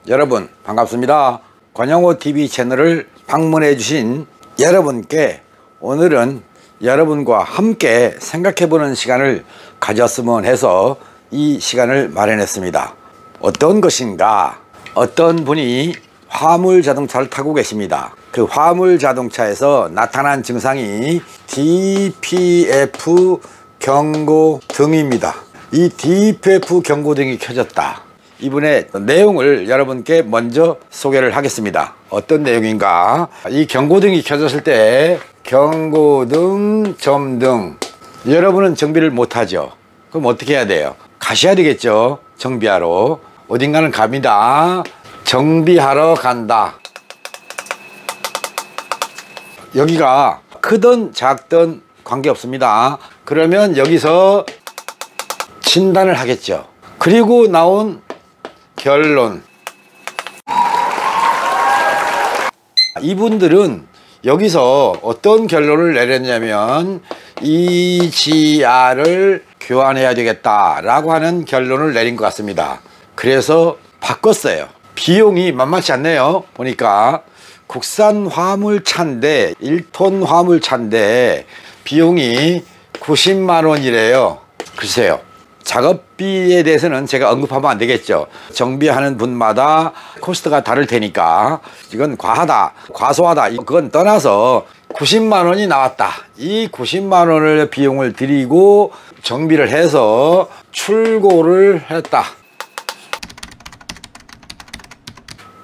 여러분 반갑습니다. 권영호TV 채널을 방문해 주신 여러분께 오늘은 여러분과 함께 생각해보는 시간을 가졌으면 해서 이 시간을 마련했습니다. 어떤 것인가? 어떤 분이 화물 자동차를 타고 계십니다. 그 화물 자동차에서 나타난 증상이 DPF 경고등입니다. 이 DPF 경고등이 켜졌다. 이분의 내용을 여러분께 먼저 소개를 하겠습니다. 어떤 내용인가? 이 경고등이 켜졌을 때 경고등, 점등, 여러분은 정비를 못하죠. 그럼 어떻게 해야 돼요? 가셔야 되겠죠. 정비하러. 어딘가는 갑니다. 정비하러 간다. 여기가 크든 작든 관계없습니다. 그러면 여기서 진단을 하겠죠. 그리고 나온 결론, 이분들은 여기서 어떤 결론을 내렸냐면 EGR을 교환해야 되겠다 라고 하는 결론을 내린 것 같습니다. 그래서 바꿨어요. 비용이 만만치 않네요. 보니까 국산 화물차인데 1톤 화물차인데 비용이 90만 원이래요. 글쎄요, 작업비에 대해서는 제가 언급하면 안 되겠죠. 정비하는 분마다 코스트가 다를 테니까 이건 과하다, 과소하다, 그건 떠나서 90만 원이 나왔다. 이 90만 원을 비용을 들이고 정비를 해서 출고를 했다.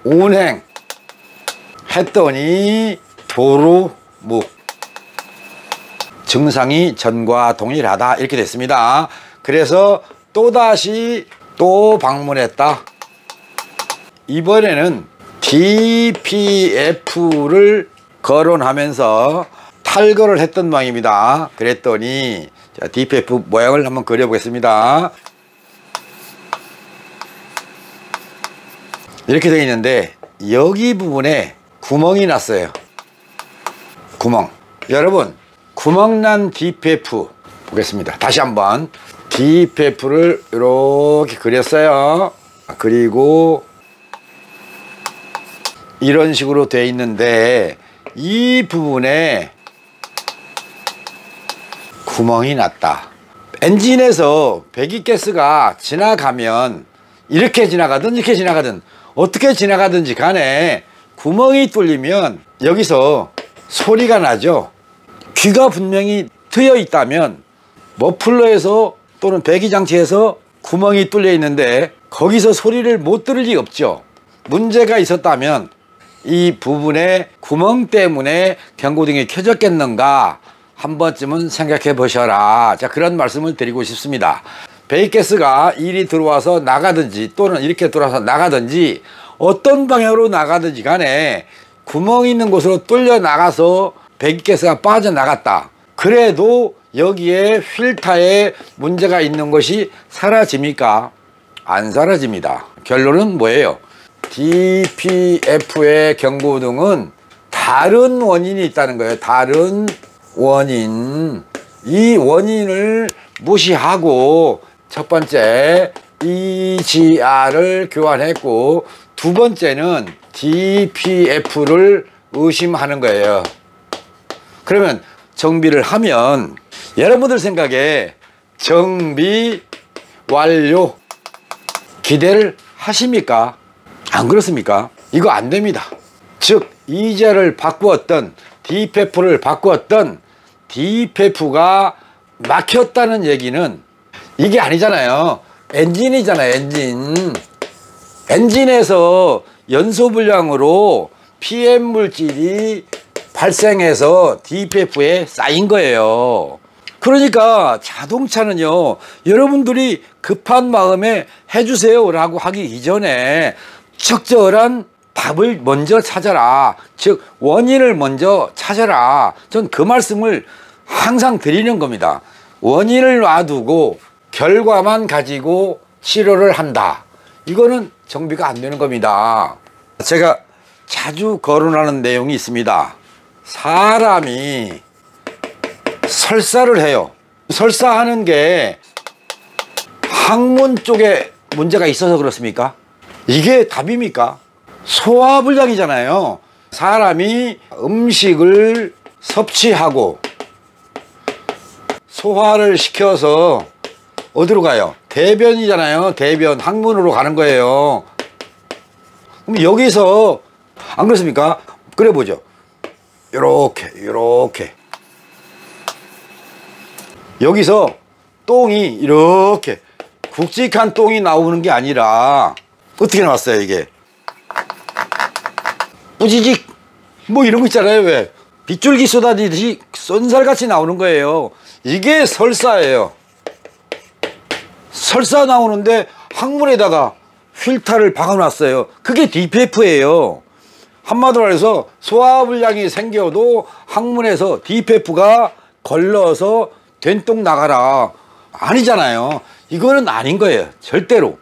운행 했더니 도루묵 증상이 전과 동일하다 이렇게 됐습니다. 그래서 또다시 또 방문했다. 이번에는 DPF를 거론하면서 탈거를 했던 모양입니다. 그랬더니 자, DPF 모양을 한번 그려보겠습니다. 이렇게 되어 있는데 여기 부분에 구멍이 났어요. 구멍. 여러분, 구멍난 DPF 보겠습니다. 다시 한번 DPF를 이렇게 그렸어요. 그리고 이런 식으로 되어 있는데 이 부분에 구멍이 났다. 엔진에서 배기가스가 지나가면 이렇게 지나가든 이렇게 지나가든 어떻게 지나가든지 간에 구멍이 뚫리면 여기서 소리가 나죠. 귀가 분명히 트여 있다면 머플러에서 또는 배기장치에서 구멍이 뚫려 있는데 거기서 소리를 못 들을 리 없죠. 문제가 있었다면 이 부분에 구멍 때문에 경고등이 켜졌겠는가 한 번쯤은 생각해 보셔라. 자, 그런 말씀을 드리고 싶습니다. 배기가스가 이리 들어와서 나가든지 또는 이렇게 들어와서 나가든지 어떤 방향으로 나가든지 간에 구멍이 있는 곳으로 뚫려 나가서 배기가스가 빠져나갔다. 그래도 여기에 필터에 문제가 있는 것이 사라집니까? 안 사라집니다. 결론은 뭐예요? DPF의 경고등은 다른 원인이 있다는 거예요. 다른 원인. 이 원인을 무시하고 첫 번째 EGR을 교환했고 두 번째는 DPF를 의심하는 거예요. 그러면 정비를 하면 여러분들 생각에 정비 완료 기대를 하십니까? 안 그렇습니까? 이거 안 됩니다. 즉 EGR을 바꾸었던 DPF를 바꾸었던 DPF가 막혔다는 얘기는 이게 아니잖아요. 엔진이잖아요. 엔진에서 연소불량으로 PM 물질이 발생해서 DPF에 쌓인 거예요. 그러니까 자동차는요, 여러분들이 급한 마음에 해주세요 라고 하기 이전에 적절한 답을 먼저 찾아라. 즉 원인을 먼저 찾아라. 전 그 말씀을 항상 드리는 겁니다. 원인을 놔두고 결과만 가지고 치료를 한다. 이거는 정비가 안 되는 겁니다. 제가 자주 거론하는 내용이 있습니다. 사람이 설사를 해요. 설사하는 게 항문 쪽에 문제가 있어서 그렇습니까? 이게 답입니까? 소화불량이잖아요. 사람이 음식을 섭취하고 소화를 시켜서 어디로 가요? 대변이잖아요. 대변, 항문으로 가는 거예요. 그럼 여기서 안 그렇습니까? 그래 보죠. 요렇게 여기서 똥이 이렇게 굵직한 똥이 나오는 게 아니라 어떻게 나왔어요? 이게 뿌지직 뭐 이런 거 있잖아요. 왜 빗줄기 쏟아지듯이 쏜살같이 나오는 거예요. 이게 설사예요. 설사 나오는데 항문에다가 필터를 박아놨어요. 그게 DPF예요. 한마디로 해서 소화불량이 생겨도 항문에서 DPF가 걸러서 된똥 나가라. 아니잖아요. 이거는 아닌 거예요. 절대로.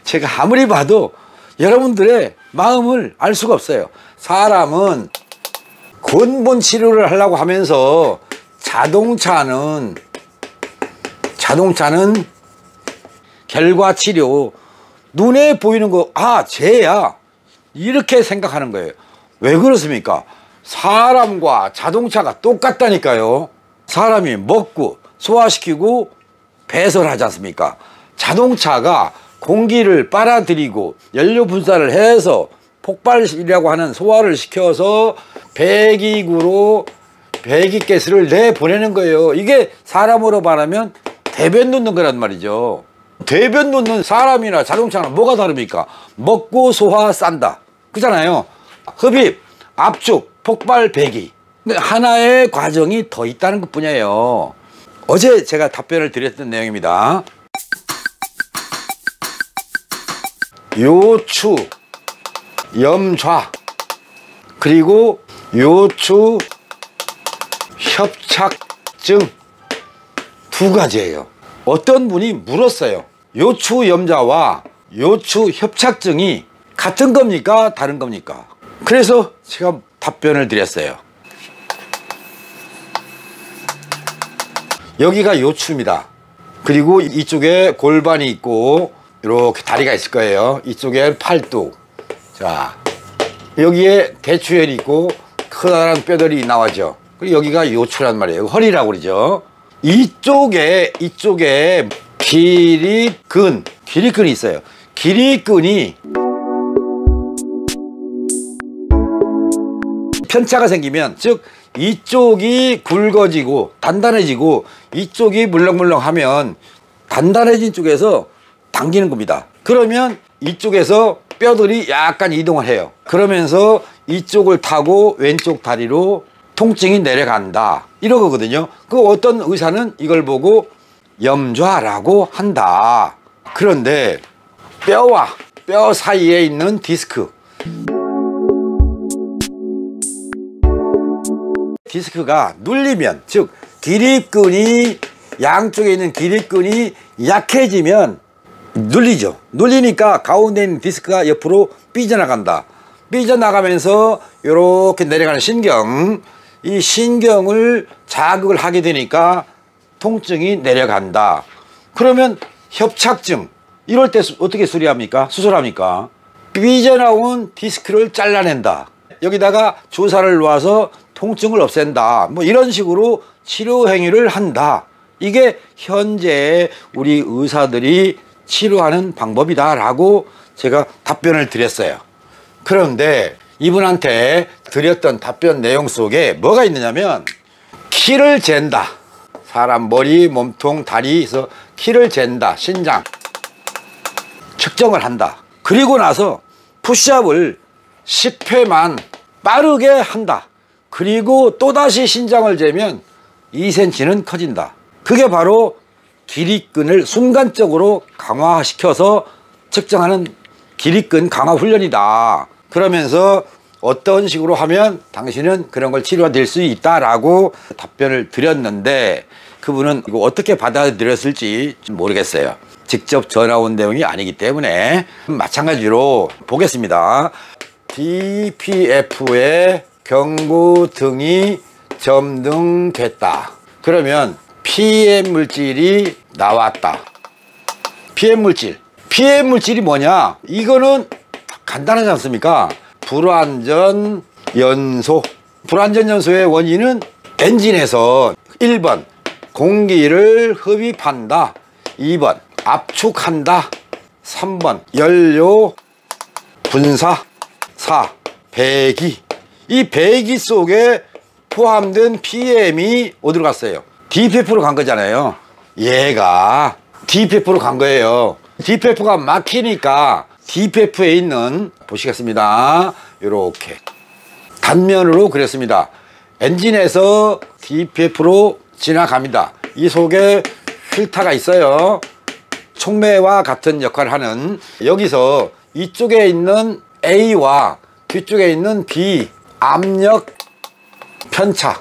제가 아무리 봐도 여러분들의 마음을 알 수가 없어요. 사람은 근본 치료를 하려고 하면서 자동차는 결과 치료, 눈에 보이는 거, 아, 쟤야, 이렇게 생각하는 거예요. 왜 그렇습니까? 사람과 자동차가 똑같다니까요. 사람이 먹고 소화시키고 배설하지 않습니까? 자동차가 공기를 빨아들이고 연료 분사를 해서 폭발이라고 하는 소화를 시켜서 배기구로 배기가스를 내보내는 거예요. 이게 사람으로 말하면 대변 놓는 거란 말이죠. 대변 놓는 사람이나 자동차는 뭐가 다릅니까? 먹고 소화 싼다 그잖아요. 흡입, 압축, 폭발, 배기, 하나의 과정이 더 있다는 것 뿐이에요. 어제 제가 답변을 드렸던 내용입니다. 요추, 염좌, 그리고 요추 협착증 두 가지예요. 어떤 분이 물었어요. 요추 염좌와 요추 협착증이 같은 겁니까? 다른 겁니까? 그래서 제가 답변을 드렸어요. 여기가 요추입니다. 그리고 이쪽에 골반이 있고 이렇게 다리가 있을 거예요. 이쪽에 팔뚝. 자, 여기에 대추혈이 있고 커다란 뼈들이 나와죠. 그리고 여기가 요추란 말이에요. 허리라고 그러죠. 이쪽에 기립근이 있어요. 기립근이 편차가 생기면, 즉 이쪽이 굵어지고 단단해지고 이쪽이 물렁물렁하면 단단해진 쪽에서 당기는 겁니다. 그러면 이쪽에서 뼈들이 약간 이동을 해요. 그러면서 이쪽을 타고 왼쪽 다리로 통증이 내려간다, 이러거든요. 그 어떤 의사는 이걸 보고 염좌라고 한다. 그런데 뼈와 뼈 사이에 있는 디스크가 눌리면, 즉 기립근이 양쪽에 있는 기립근이 약해지면 눌리죠. 눌리니까 가운데 있는 디스크가 옆으로 삐져나간다. 삐져나가면서 이렇게 내려가는 신경, 이 신경을 자극을 하게 되니까 통증이 내려간다. 그러면 협착증, 이럴 때 어떻게 수리합니까? 수술합니까? 삐져나온 디스크를 잘라낸다. 여기다가 주사를 놓아서 통증을 없앤다. 뭐 이런 식으로 치료 행위를 한다. 이게 현재 우리 의사들이 치료하는 방법이다 라고 제가 답변을 드렸어요. 그런데 이분한테 드렸던 답변 내용 속에 뭐가 있느냐면, 키를 잰다. 사람 머리, 몸통, 다리에서 키를 잰다. 신장 측정을 한다. 그리고 나서 푸시업을 10회만 빠르게 한다. 그리고 또다시 신장을 재면 2cm는 커진다. 그게 바로 기립근을 순간적으로 강화시켜서 측정하는 기립근 강화 훈련이다. 그러면서 어떤 식으로 하면 당신은 그런 걸 치료될 수 있다라고 답변을 드렸는데, 그분은 이거 어떻게 받아들였을지 모르겠어요. 직접 전화 온 내용이 아니기 때문에 마찬가지로 보겠습니다. DPF의 경고등이 점등됐다. 그러면 PM 물질이 나왔다. PM 물질이 뭐냐? 이거는 간단하지 않습니까? 불완전 연소. 불완전 연소의 원인은 엔진에서 1번 공기를 흡입한다, 2번 압축한다, 3번 연료 분사, 4 배기. 이 배기 속에 포함된 PM이 어디로 갔어요? DPF로 간 거잖아요. 얘가 DPF로 간 거예요. DPF가 막히니까 DPF에 있는, 보시겠습니다. 요렇게 단면으로 그렸습니다. 엔진에서 DPF로 지나갑니다. 이 속에 필터가 있어요. 촉매와 같은 역할을 하는. 여기서 이쪽에 있는 A와 뒤쪽에 있는 B 압력 편차,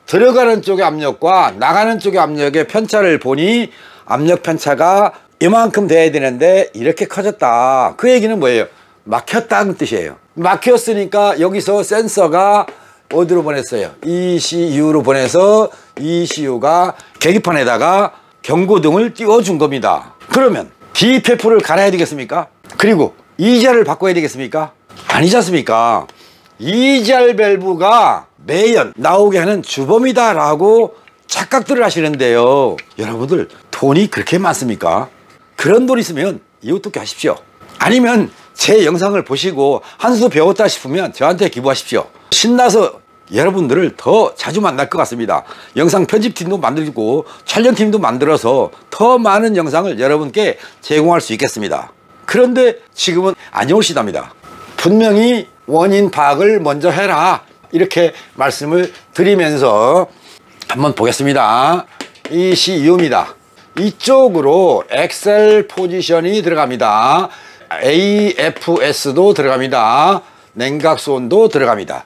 들어가는 쪽의 압력과 나가는 쪽의 압력의 편차를 보니 압력 편차가 이만큼 돼야 되는데 이렇게 커졌다. 그 얘기는 뭐예요? 막혔다는 뜻이에요. 막혔으니까 여기서 센서가 어디로 보냈어요? ECU로 보내서 ECU가 계기판에다가 경고등을 띄워준 겁니다. 그러면 DPF를 갈아야 되겠습니까? 그리고 EGR을 바꿔야 되겠습니까? 아니지 않습니까? EGR 밸브가 매연 나오게 하는 주범이다 라고 착각들을 하시는데요. 여러분들 돈이 그렇게 많습니까? 그런 돈 있으면 이웃돕기 하십시오. 아니면 제 영상을 보시고 한 수 배웠다 싶으면 저한테 기부하십시오. 신나서 여러분들을 더 자주 만날 것 같습니다. 영상 편집팀도 만들고 촬영팀도 만들어서 더 많은 영상을 여러분께 제공할 수 있겠습니다. 그런데 지금은 안 오시답니다. 분명히 원인 파악을 먼저 해라, 이렇게 말씀을 드리면서 한번 보겠습니다. ECU입니다. 이쪽으로 엑셀 포지션이 들어갑니다. AFS도 들어갑니다. 냉각수온도 들어갑니다.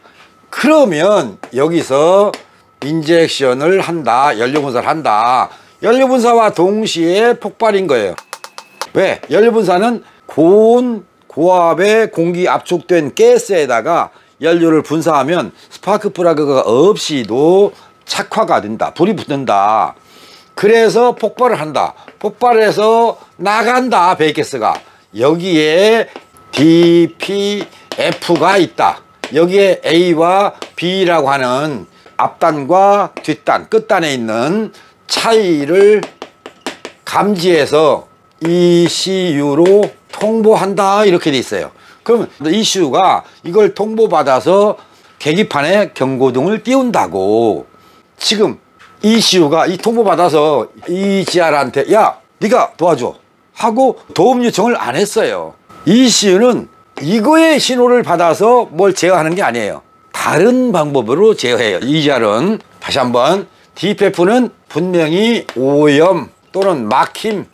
그러면 여기서 인젝션을 한다, 연료분사를 한다. 연료분사와 동시에 폭발인 거예요. 왜? 연료분사는 고온 고압의 공기 압축된 가스에다가 연료를 분사하면 스파크 플러그가 없이도 착화가 된다, 불이 붙는다. 그래서 폭발을 한다. 폭발해서 나간다, 배기가스가. 여기에 DPF가 있다. 여기에 A와 B라고 하는 앞단과 뒷단, 끝단에 있는 차이를 감지해서 ECU로 통보한다, 이렇게 돼 있어요. 그러면 ECU가 이걸 통보받아서 계기판에 경고등을 띄운다고. 지금 ECU가 이 통보받아서 EGR한테 야, 네가 도와줘 하고 도움 요청을 안 했어요. ECU는 이거의 신호를 받아서 뭘 제어하는 게 아니에요. 다른 방법으로 제어해요. EGR은. 다시 한번, DPF는 분명히 오염 또는 막힘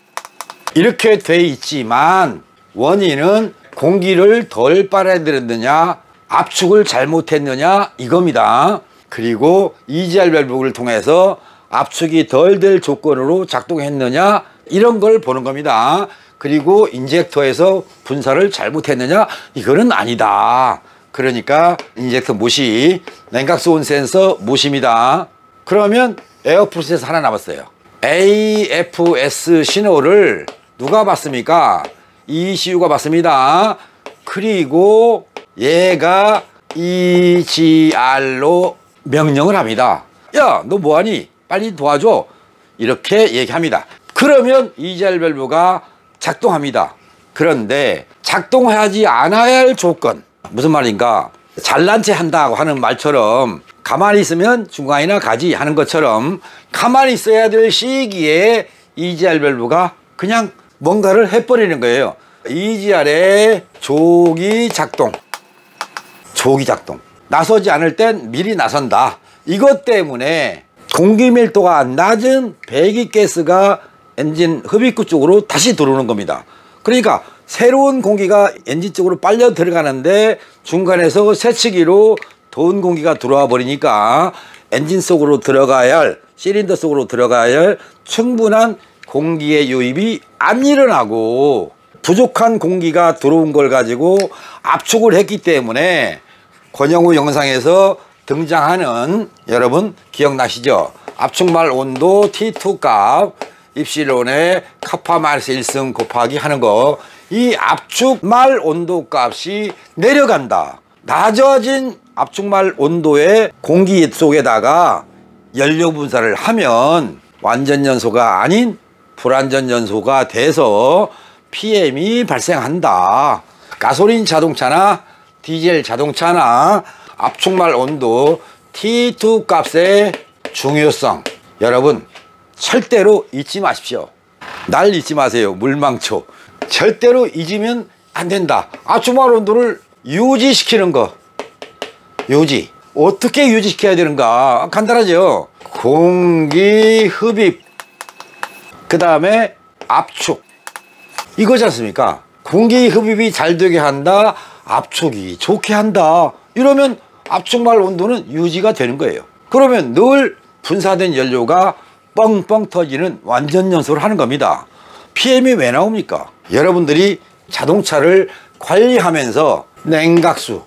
이렇게 돼 있지만 원인은 공기를 덜 빨아들였느냐, 압축을 잘못했느냐, 이겁니다. 그리고 EGR 밸브를 통해서 압축이 덜 될 조건으로 작동했느냐, 이런 걸 보는 겁니다. 그리고 인젝터에서 분사를 잘못했느냐, 이거는 아니다. 그러니까 인젝터 무시, 냉각수온 센서 무시입니다. 그러면 에어 프로세스 하나 남았어요. AFS 신호를 누가 받습니까? ECU가 받습니다. 그리고 얘가 EGR로 명령을 합니다. 야, 너 뭐하니? 빨리 도와줘. 이렇게 얘기합니다. 그러면 EGR 밸브가 작동합니다. 그런데 작동하지 않아야 할 조건, 무슨 말인가? 잘난 체 한다고 하는 말처럼 가만히 있으면 중간이나 가지 하는 것처럼 가만히 있어야 될 시기에 EGR 밸브가 그냥 뭔가를 해버리는 거예요. EGR의 조기 작동. 나서지 않을 땐 미리 나선다. 이것 때문에 공기 밀도가 낮은 배기가스가 엔진 흡입구 쪽으로 다시 들어오는 겁니다. 그러니까 새로운 공기가 엔진 쪽으로 빨려 들어가는데 중간에서 새치기로 더운 공기가 들어와 버리니까 엔진 속으로 들어가야 할, 실린더 속으로 들어가야 할 충분한 공기의 유입이 안 일어나고 부족한 공기가 들어온 걸 가지고 압축을 했기 때문에 권영우 영상에서 등장하는, 여러분 기억나시죠? 압축말 온도 T2 값 입실론의 카파 마이너스 1승 곱하기 하는 거, 이 압축말 온도 값이 내려간다. 낮아진 압축말 온도의 공기 속에다가 연료 분사를 하면 완전연소가 아닌 불완전연소가 돼서 PM이 발생한다. 가솔린 자동차나 디젤 자동차나 압축말 온도 T2 값의 중요성, 여러분 절대로 잊지 마십시오. 날 잊지 마세요. 물망초. 절대로 잊으면 안 된다. 압축말 온도를 유지시키는 거. 유지. 어떻게 유지시켜야 되는가? 간단하죠. 공기 흡입, 그 다음에 압축, 이거지 않습니까? 공기 흡입이 잘 되게 한다, 압축이 좋게 한다. 이러면 압축말 온도는 유지가 되는 거예요. 그러면 늘 분사된 연료가 뻥뻥 터지는 완전연소를 하는 겁니다. PM이 왜 나옵니까? 여러분들이 자동차를 관리하면서 냉각수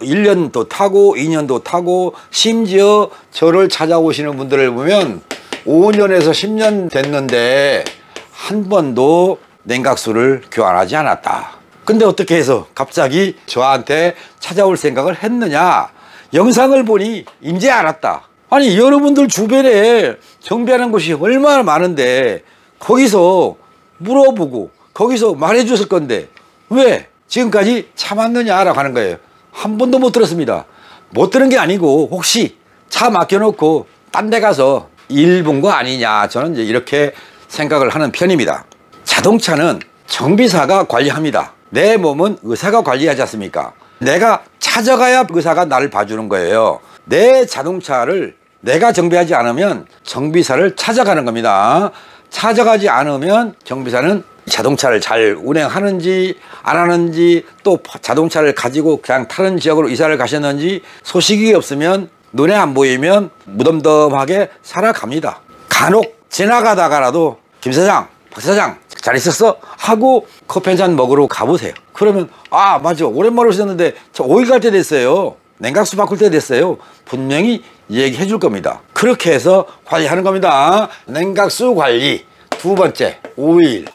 1년도 타고 2년도 타고, 심지어 저를 찾아오시는 분들을 보면 5년에서 10년 됐는데 한 번도 냉각수를 교환하지 않았다. 근데 어떻게 해서 갑자기 저한테 찾아올 생각을 했느냐? 영상을 보니 이제 알았다. 아니, 여러분들 주변에 정비하는 곳이 얼마나 많은데 거기서 물어보고 거기서 말해 줬을 건데 왜 지금까지 참았느냐라고 하는 거예요. 한 번도 못 들었습니다. 못 들은 게 아니고 혹시 차 맡겨놓고 딴 데 가서 일 본 거 아니냐, 저는 이제 이렇게 생각을 하는 편입니다. 자동차는 정비사가 관리합니다. 내 몸은 의사가 관리하지 않습니까? 내가 찾아가야 의사가 나를 봐주는 거예요. 내 자동차를 내가 정비하지 않으면 정비사를 찾아가는 겁니다. 찾아가지 않으면 정비사는 자동차를 잘 운행하는지 안 하는지, 또 자동차를 가지고 그냥 다른 지역으로 이사를 가셨는지 소식이 없으면, 눈에 안 보이면 무덤덤하게 살아갑니다. 간혹 지나가다가라도 김 사장, 박 사장 잘 있었어? 하고 커피 한잔 먹으러 가보세요. 그러면 아 맞아, 오랜만에 오셨는데 저 오일 갈 때 됐어요, 냉각수 바꿀 때 됐어요, 분명히 얘기해 줄 겁니다. 그렇게 해서 관리하는 겁니다. 냉각수 관리. 두 번째, 오일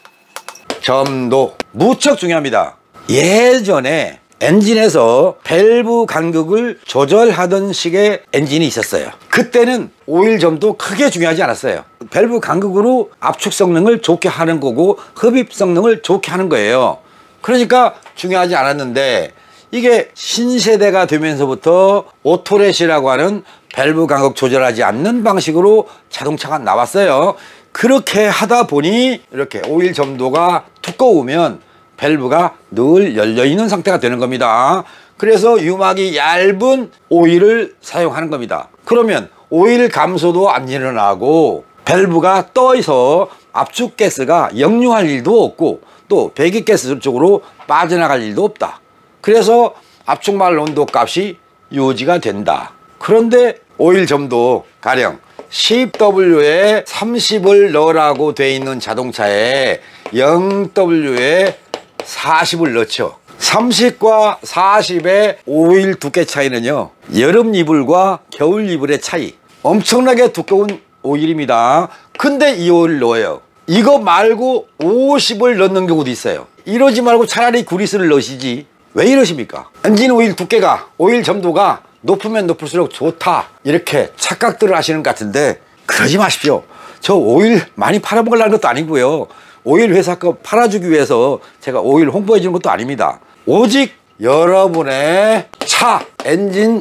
점도 무척 중요합니다. 예전에 엔진에서 밸브 간극을 조절하던 식의 엔진이 있었어요. 그때는 오일 점도 크게 중요하지 않았어요. 밸브 간극으로 압축 성능을 좋게 하는 거고 흡입 성능을 좋게 하는 거예요. 그러니까 중요하지 않았는데, 이게 신세대가 되면서부터 오토렛이라고 하는 밸브 간극 조절하지 않는 방식으로 자동차가 나왔어요. 그렇게 하다 보니 이렇게 오일 점도가 두꺼우면 밸브가 늘 열려있는 상태가 되는 겁니다. 그래서 유막이 얇은 오일을 사용하는 겁니다. 그러면 오일 감소도 안 일어나고 밸브가 떠서 압축가스가 역류할 일도 없고 또 배기가스 쪽으로 빠져나갈 일도 없다. 그래서 압축말 온도 값이 유지가 된다. 그런데 오일 점도 가령 10W에 30을 넣으라고 돼 있는 자동차에 0W에 40을 넣죠. 30과 40의 오일 두께 차이는요, 여름 이불과 겨울 이불의 차이. 엄청나게 두꺼운 오일입니다. 근데 이 오일을 넣어요. 이거 말고 50을 넣는 경우도 있어요. 이러지 말고 차라리 그리스를 넣으시지. 왜 이러십니까? 엔진 오일 두께가, 오일 점도가 높으면 높을수록 좋다, 이렇게 착각들을 하시는 것 같은데 그러지 마십시오. 저 오일 많이 팔아먹으려는 것도 아니고요, 오일 회사 거 팔아주기 위해서 제가 오일 홍보해 주는 것도 아닙니다. 오직 여러분의 차 엔진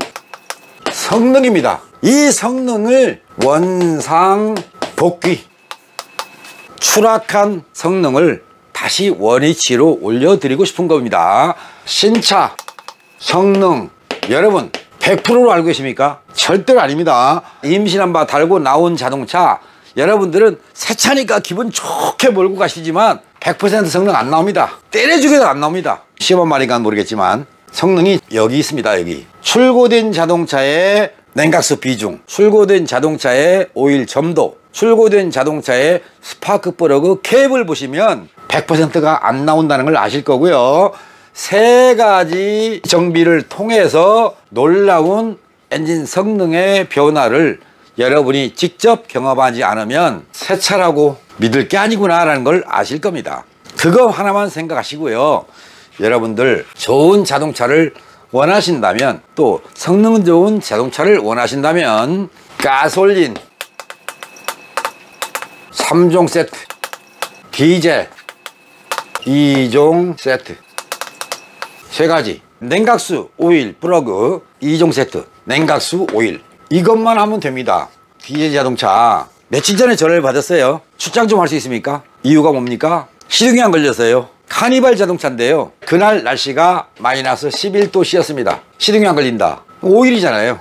성능입니다. 이 성능을 원상 복귀, 추락한 성능을 다시 원위치로 올려드리고 싶은 겁니다. 신차 성능 여러분 100%로 알고 계십니까? 절대로 아닙니다. 임신한 바 달고 나온 자동차, 여러분들은 새 차니까 기분 좋게 몰고 가시지만 100% 성능 안 나옵니다. 때려주게도 안 나옵니다. 시험한 말인가 모르겠지만 성능이 여기 있습니다. 여기 출고된 자동차의 냉각수 비중, 출고된 자동차의 오일 점도, 출고된 자동차의 스파크 플러그 캡을 보시면 100%가 안 나온다는 걸 아실 거고요. 세 가지 정비를 통해서 놀라운 엔진 성능의 변화를 여러분이 직접 경험하지 않으면 새 차라고 믿을 게 아니구나 라는 걸 아실 겁니다. 그거 하나만 생각하시고요. 여러분들 좋은 자동차를 원하신다면, 또 성능 좋은 자동차를 원하신다면 가솔린 3종 세트, 디젤 2종 세트, 3가지, 냉각수 오일 플러그 2종 세트, 냉각수 오일, 이것만 하면 됩니다. 디젤 자동차 며칠 전에 전화를 받았어요. 출장 좀 할 수 있습니까? 이유가 뭡니까? 시동이 안 걸려서요. 카니발 자동차인데요, 그날 날씨가 마이너스 11도씨였습니다. 시동이 안 걸린다. 오일이잖아요.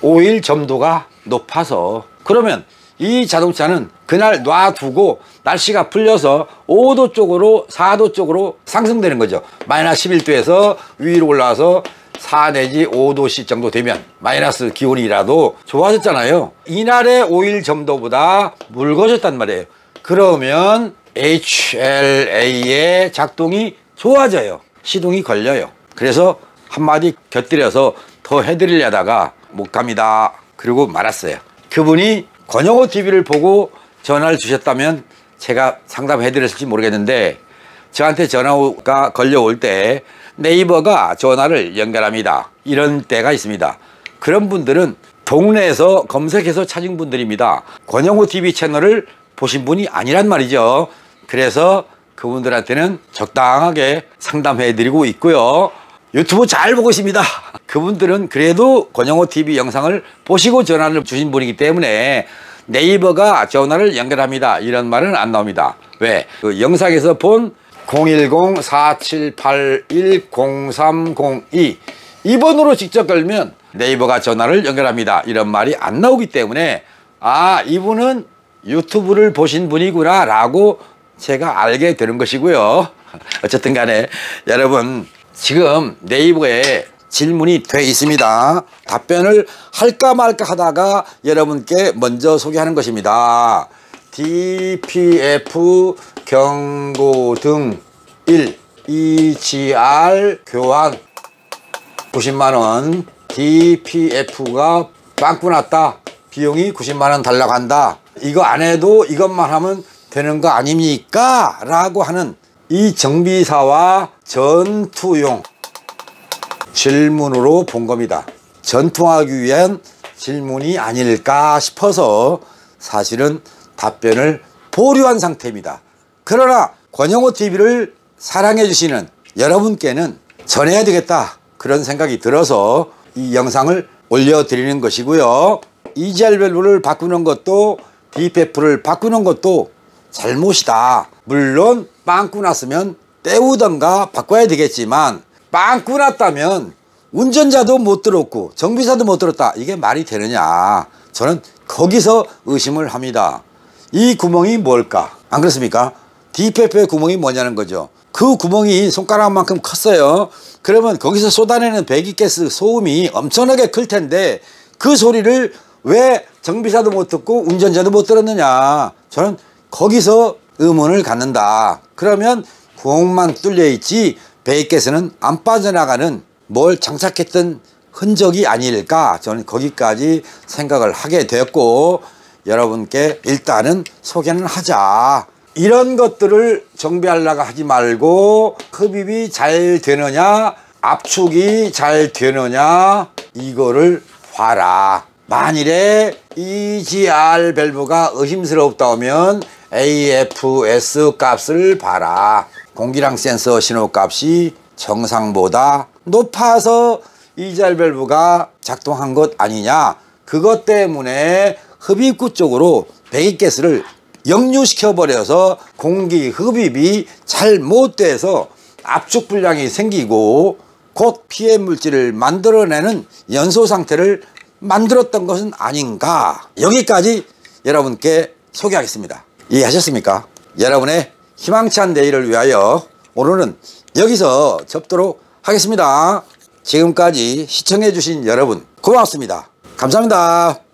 오일 점도가 높아서. 그러면 이 자동차는 그날 놔두고 날씨가 풀려서 5도 쪽으로 4도 쪽으로 상승되는 거죠. 마이너스 11도에서 위로 올라와서 4 내지 5도씨 정도 되면 마이너스 기온이라도 좋아졌잖아요. 이날의 오일 점도보다 묽어졌단 말이에요. 그러면 HLA의 작동이 좋아져요. 시동이 걸려요. 그래서 한마디 곁들여서 더 해드리려다가 못 갑니다. 그리고 말았어요. 그분이 권영호 TV를 보고 전화를 주셨다면 제가 상담해 드렸을지 모르겠는데, 저한테 전화가 걸려올 때 네이버가 전화를 연결합니다, 이런 때가 있습니다. 그런 분들은 동네에서 검색해서 찾은 분들입니다. 권영호 TV 채널을 보신 분이 아니란 말이죠. 그래서 그분들한테는 적당하게 상담해 드리고 있고요. 유튜브 잘 보고 있습니다. 그분들은 그래도 권영호 TV 영상을 보시고 전화를 주신 분이기 때문에 네이버가 전화를 연결합니다, 이런 말은 안 나옵니다. 왜? 그 영상에서 본 010-4781-0302 이 번호로 직접 걸면 네이버가 전화를 연결합니다, 이런 말이 안 나오기 때문에, 아, 이분은 유튜브를 보신 분이구나 라고 제가 알게 되는 것이고요. 어쨌든 간에 여러분, 지금 네이버에 질문이 돼 있습니다. 답변을 할까 말까 하다가 여러분께 먼저 소개하는 것입니다. DPF 경고등 1 EGR 교환 90만원, DPF가 빵꾸 났다, 비용이 90만원 달라고 한다, 이거 안 해도 이것만 하면 되는 거 아닙니까? 라고 하는 이 정비사와 전투용 질문으로 본 겁니다. 전투하기 위한 질문이 아닐까 싶어서 사실은 답변을 보류한 상태입니다. 그러나 권영호 TV를 사랑해 주시는 여러분께는 전해야 되겠다, 그런 생각이 들어서 이 영상을 올려드리는 것이고요. EGR 밸브를 바꾸는 것도 DPF를 바꾸는 것도 잘못이다. 물론 빵꾸 났으면 때우던가 바꿔야 되겠지만, 빵꾸 났다면 운전자도 못 들었고 정비사도 못 들었다, 이게 말이 되느냐, 저는 거기서 의심을 합니다. 이 구멍이 뭘까? 안 그렇습니까? DPF의 구멍이 뭐냐는 거죠. 그 구멍이 손가락만큼 컸어요. 그러면 거기서 쏟아내는 배기가스 소음이 엄청나게 클 텐데 그 소리를 왜 정비사도 못 듣고 운전자도 못 들었느냐, 저는 거기서 의문을 갖는다. 그러면 구멍만 뚫려 있지 배기가스는 안 빠져나가는 뭘 장착했던 흔적이 아닐까, 저는 거기까지 생각을 하게 되었고, 여러분께 일단은 소개는 하자. 이런 것들을 정비하려고 하지 말고 흡입이 잘 되느냐, 압축이 잘 되느냐, 이거를 봐라. 만일에 EGR 밸브가 의심스럽다면 AFS 값을 봐라. 공기량 센서 신호값이 정상보다 높아서 EGR 밸브가 작동한 것 아니냐, 그것 때문에 흡입구 쪽으로 배기가스를 역류시켜 버려서 공기 흡입이 잘 못돼서 압축 불량이 생기고 곧 피해 물질을 만들어내는 연소 상태를 만들었던 것은 아닌가, 여기까지 여러분께 소개하겠습니다. 이해하셨습니까? 여러분의 희망찬 내일을 위하여 오늘은 여기서 접도록 하겠습니다. 지금까지 시청해 주신 여러분 고맙습니다. 감사합니다.